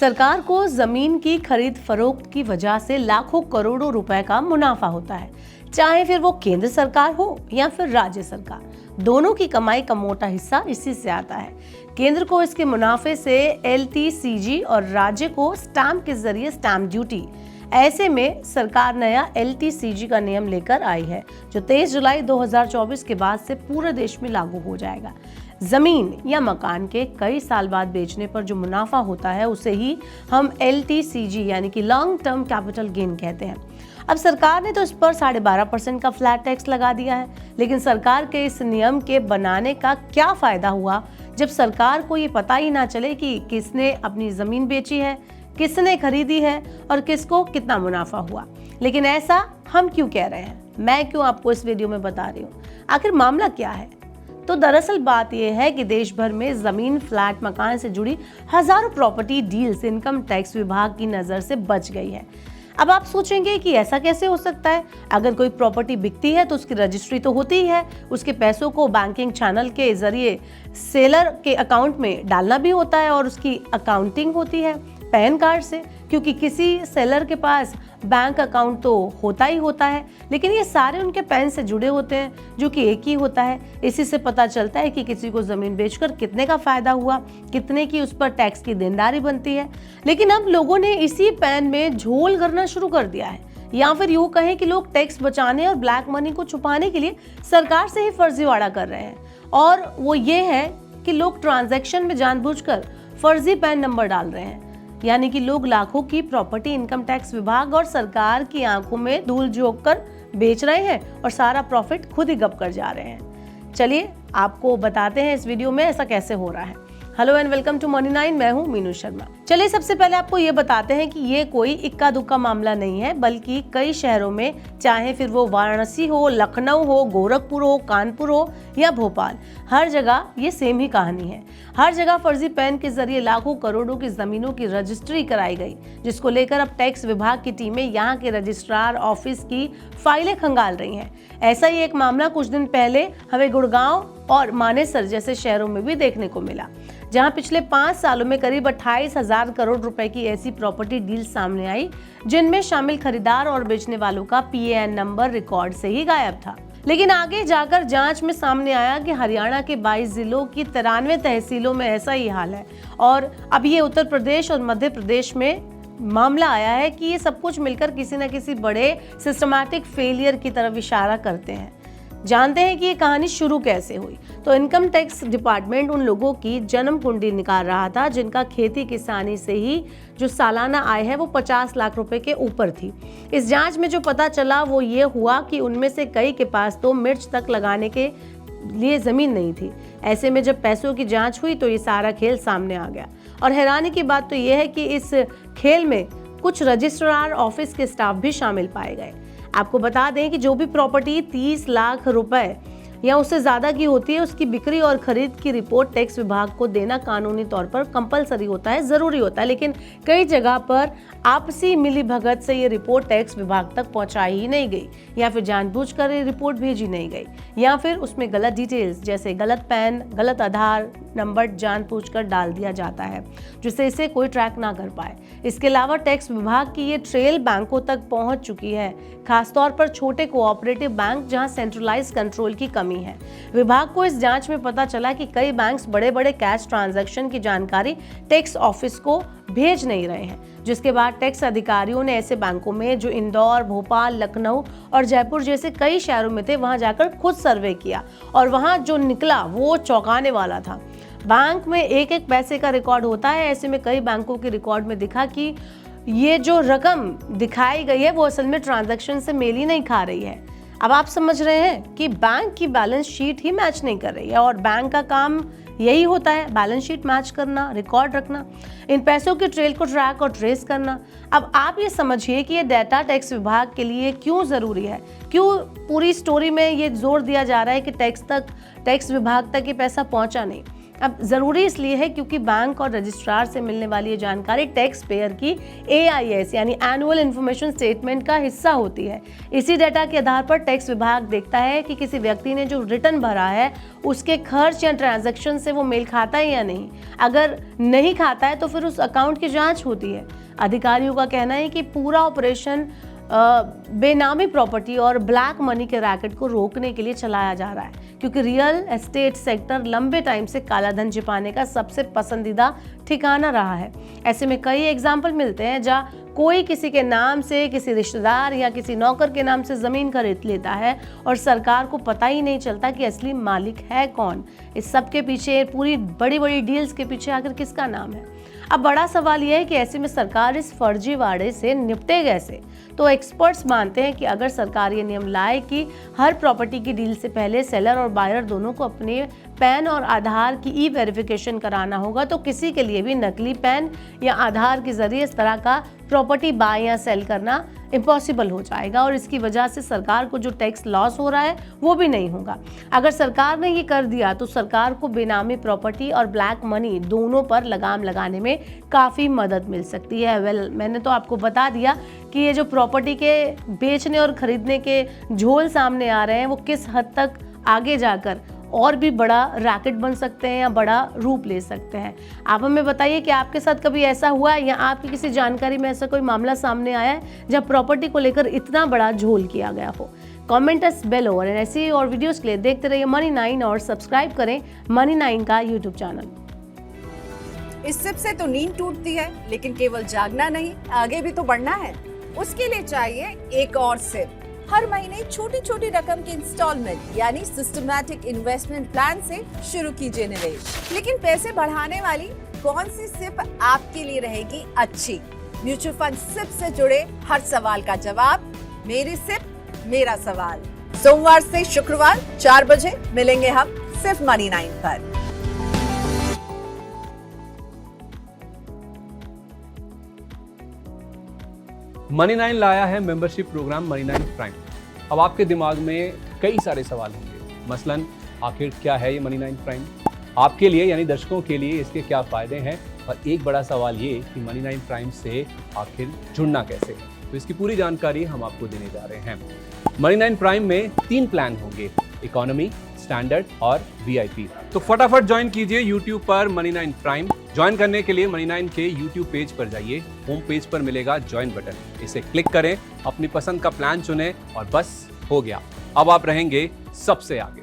सरकार को जमीन की खरीद फरोख्त की वजह से लाखों करोड़ों रुपए का मुनाफा होता है, चाहे फिर वो केंद्र सरकार हो या फिर राज्य सरकार। दोनों की कमाई का मोटा हिस्सा इसी से आता है। केंद्र को इसके मुनाफे से LTCG और राज्य को स्टैंप के जरिए स्टैंप ड्यूटी। ऐसे में सरकार नया LTCG का नियम लेकर आई है, जो 23 जुलाई 2024 के बाद से पूरे देश में लागू हो जाएगा। जमीन या मकान के कई साल बाद बेचने पर जो मुनाफा होता है, उसे ही हम LTCG यानी कि लॉन्ग टर्म कैपिटल गेन कहते हैं। अब सरकार ने तो इस पर 12.5% का फ्लैट टैक्स लगा दिया है, लेकिन सरकार के इस नियम के बनाने का क्या फायदा हुआ जब सरकार को ये पता ही ना चले कि किसने अपनी जमीन बेची है, किसने खरीदी है और किसको कितना मुनाफा हुआ। लेकिन ऐसा हम क्यों कह रहे हैं, मैं क्यों आपको इस वीडियो में बता रही हूँ। आखिर मामला क्या है? तो दरअसल बात यह है कि देश भर में जमीन, फ्लैट, मकान से जुड़ी हजारों प्रॉपर्टी डील्स इनकम टैक्स विभाग की नजर से बच गई है। अब आप सोचेंगे कि ऐसा कैसे हो सकता है? अगर कोई प्रॉपर्टी बिकती है तो उसकी रजिस्ट्री तो होती ही है, उसके पैसों को बैंकिंग चैनल के जरिए सेलर के अकाउंट में डालना भी होता है और उसकी अकाउंटिंग होती है पैन कार्ड से, क्योंकि किसी सेलर के पास बैंक अकाउंट तो होता ही होता है, लेकिन ये सारे उनके पैन से जुड़े होते हैं, जो कि एक ही होता है। इसी से पता चलता है कि किसी को जमीन बेचकर कितने का फायदा हुआ, कितने की उस पर टैक्स की देनदारी बनती है। लेकिन अब लोगों ने इसी पैन में झोल करना शुरू कर दिया है, या फिर यूँ कहें कि लोग टैक्स बचाने और ब्लैक मनी को छुपाने के लिए सरकार से ही फर्जीवाड़ा कर रहे हैं। और वो ये है कि लोग ट्रांजैक्शन में जानबूझकर फर्जी पैन नंबर डाल रहे हैं, यानी कि लोग लाखों की प्रॉपर्टी इनकम टैक्स विभाग और सरकार की आंखों में धूल झोंक कर बेच रहे हैं और सारा प्रॉफिट खुद ही गप कर जा रहे हैं। चलिए आपको बताते हैं इस वीडियो में ऐसा कैसे हो रहा है। Hello and welcome to money 9, मैं हूं मीनू शर्मा। चलिए सबसे पहले आपको ये बताते हैं कि ये कोई इक्का दुक्का मामला नहीं है, बल्कि कई शहरों में, चाहे फिर वो वाराणसी हो, लखनऊ हो, गोरखपुर हो, कानपुर हो या भोपाल, हर जगह ये सेम ही कहानी है। हर जगह फर्जी पैन के जरिए लाखों करोड़ों की जमीनों की रजिस्ट्री कराई गई, जिसको लेकर अब टैक्स विभाग की टीमें यहाँ के रजिस्ट्रार ऑफिस की फाइलें खंगाल रही हैं। ऐसा ही एक मामला कुछ दिन पहले हमें गुड़गांव और मानेसर जैसे शहरों में भी देखने को मिला, जहां पिछले 5 सालों में करीब 28,000 करोड़ रुपए की ऐसी प्रॉपर्टी डील सामने आई, जिनमें शामिल खरीदार और बेचने वालों का PAN नंबर रिकॉर्ड से ही गायब था। लेकिन आगे जाकर जांच में सामने आया कि हरियाणा के 22 जिलों की 93 तहसीलों में ऐसा ही हाल है। और अब ये उत्तर प्रदेश और मध्य प्रदेश में मामला आया है कि ये सब कुछ मिलकर किसी न किसी बड़े सिस्टमैटिक फेलियर की तरफ इशारा करते हैं। जानते हैं कि ये कहानी शुरू कैसे हुई। तो इनकम टैक्स डिपार्टमेंट उन लोगों की जन्म कुंडली निकाल रहा था जिनका खेती किसानी से ही जो सालाना आय है वो 50 लाख रुपए के ऊपर थी। इस जांच में जो पता चला वो ये हुआ कि उनमें से कई के पास तो मिर्च तक लगाने के लिए जमीन नहीं थी। ऐसे में जब पैसों की जांच हुई तो ये सारा खेल सामने आ गया। और हैरानी की बात तो ये है कि इस खेल में कुछ रजिस्ट्रार ऑफिस के स्टाफ भी शामिल पाए गए। आपको बता दें कि जो भी प्रॉपर्टी 30 लाख रुपए या उससे ज़्यादा की होती है, उसकी बिक्री और खरीद की रिपोर्ट टैक्स विभाग को देना कानूनी तौर पर कंपलसरी होता है, ज़रूरी होता है। लेकिन कई जगह पर आपसी मिलीभगत से ये रिपोर्ट टैक्स विभाग तक पहुंचाई ही नहीं गई, या फिर जानबूझकर ये रिपोर्ट भेजी नहीं गई, या फिर उसमें गलत डिटेल्स जैसे गलत पैन, गलत आधार नंबर जानबूझकर डाल दिया जाता है, जिससे इसे कोई ट्रैक ना कर पाए। इसके अलावा टैक्स विभाग की ये ट्रेल बैंकों तक पहुंच चुकी है, खासतौर पर छोटे कोऑपरेटिव बैंक जहां सेंट्रलाइज कंट्रोल की कमी है। विभाग को इस जांच में पता चला कि कई बैंक्स बड़े बड़े कैश ट्रांजैक्शन की जानकारी टैक्स ऑफिस को भेज नहीं रहे हैं, जिसके बाद टैक्स अधिकारियों ने ऐसे बैंकों में जो इंदौर, भोपाल, लखनऊ और जयपुर जैसे कई शहरों में थे, वहां जाकर खुद सर्वे किया और वहां जो निकला वो चौंकाने वाला था। बैंक में एक एक पैसे का रिकॉर्ड होता है। ऐसे में कई बैंकों के रिकॉर्ड में दिखा कि ये जो रकम दिखाई गई है वो असल में ट्रांजैक्शन से मेल ही नहीं खा रही है। अब आप समझ रहे हैं कि बैंक की बैलेंस शीट ही मैच नहीं कर रही है, और बैंक का काम यही होता है, बैलेंस शीट मैच करना, रिकॉर्ड रखना, इन पैसों के ट्रेल को ट्रैक और ट्रेस करना। अब आप ये समझिए कि ये डाटा टैक्स विभाग के लिए क्यों ज़रूरी है, क्यों पूरी स्टोरी में ये जोर दिया जा रहा है कि टैक्स विभाग तक ये पैसा पहुंचा नहीं। अब ज़रूरी इसलिए है क्योंकि बैंक और रजिस्ट्रार से मिलने वाली ये जानकारी टैक्स पेयर की AIS यानी एनुअल इन्फॉर्मेशन स्टेटमेंट का हिस्सा होती है। इसी डेटा के आधार पर टैक्स विभाग देखता है कि किसी व्यक्ति ने जो रिटर्न भरा है उसके खर्च या ट्रांजैक्शन से वो मेल खाता है या नहीं। अगर नहीं खाता है तो फिर उस अकाउंट की जांच होती है। अधिकारियों का कहना है कि पूरा ऑपरेशन बेनामी प्रॉपर्टी और ब्लैक मनी के रैकेट को रोकने के लिए चलाया जा रहा है, क्योंकि रियल एस्टेट सेक्टर लंबे टाइम से कालाधन छिपाने का सबसे पसंदीदा ठिकाना रहा है। ऐसे में कई एग्जाम्पल मिलते हैं जहाँ कोई किसी के नाम से, किसी रिश्तेदार या किसी नौकर के नाम से ज़मीन खरीद लेता है और सरकार को पता ही नहीं चलता कि असली मालिक है कौन। इस सब के पीछे, पूरी बड़ी बड़ी डील्स के पीछे आखिर किसका नाम है? अब बड़ा सवाल यह है कि ऐसे में सरकार इस फर्जीवाड़े से निपटे कैसे? तो एक्सपर्ट्स मानते हैं कि अगर सरकार ये नियम लाए कि हर प्रॉपर्टी की डील से पहले सेलर और बायर दोनों को अपने पैन और आधार की ई-वेरिफिकेशन कराना होगा, तो किसी के लिए भी नकली पैन या आधार के जरिए इस तरह का प्रॉपर्टी बाय या सेल करना इम्पॉसिबल हो जाएगा और इसकी वजह से सरकार को जो टैक्स लॉस हो रहा है वो भी नहीं होगा। अगर सरकार ने ये कर दिया तो सरकार को बेनामी प्रॉपर्टी और ब्लैक मनी दोनों पर लगाम लगाने में काफ़ी मदद मिल सकती है। मैंने तो आपको बता दिया कि ये जो प्रॉपर्टी के बेचने और खरीदने के झोल सामने आ रहे हैं वो किस हद तक आगे जाकर और भी बड़ा रैकेट बन सकते हैं या बड़ा रूप ले सकते हैं। आप हमें बताइए कि आपके साथ कभी ऐसा हुआ है या आपकी किसी जानकारी में ऐसा कोई मामला सामने आया है जब प्रॉपर्टी को लेकर इतना बड़ा झोल किया गया हो? कमेंट अस बेलो और ऐसी और वीडियोस के लिए देखते रहिए मनी 9 और सब्सक्राइब करें मनी 9 का यूट्यूब चैनल। इस सिप से तो नींद टूटती है, लेकिन केवल जागना नहीं, आगे भी तो बढ़ना है। उसके लिए चाहिए एक और सिप। हर महीने छोटी छोटी रकम की इंस्टॉलमेंट यानी सिस्टमैटिक इन्वेस्टमेंट प्लान से शुरू कीजिए निवेश। लेकिन पैसे बढ़ाने वाली कौन सी सिप आपके लिए रहेगी अच्छी? म्यूचुअल फंड सिप से जुड़े हर सवाल का जवाब मेरी सिप मेरा सवाल। सोमवार से शुक्रवार 4 बजे मिलेंगे हम सिर्फ मनी 9 पर। मनी 9 लाया है मेंबरशिप प्रोग्राम मनी 9 प्राइम। अब आपके दिमाग में कई सारे सवाल होंगे, मसलन आखिर क्या है ये मनी 9 प्राइम, आपके लिए यानी दर्शकों के लिए इसके क्या फ़ायदे हैं, और एक बड़ा सवाल ये कि मनी 9 प्राइम से आखिर जुड़ना कैसे है। तो इसकी पूरी जानकारी हम आपको देने जा रहे हैं। मनी 9 प्राइम में 3 प्लान होंगे, इकोनॉमी, स्टैंडर्ड और VIP। तो फटाफट ज्वाइन कीजिए YouTube पर मनी 9 प्राइम। ज्वाइन करने के लिए मनी 9 के YouTube पेज पर जाइए, होम पेज पर मिलेगा ज्वाइन बटन, इसे क्लिक करें, अपनी पसंद का प्लान चुनें और बस हो गया, अब आप रहेंगे सबसे आगे।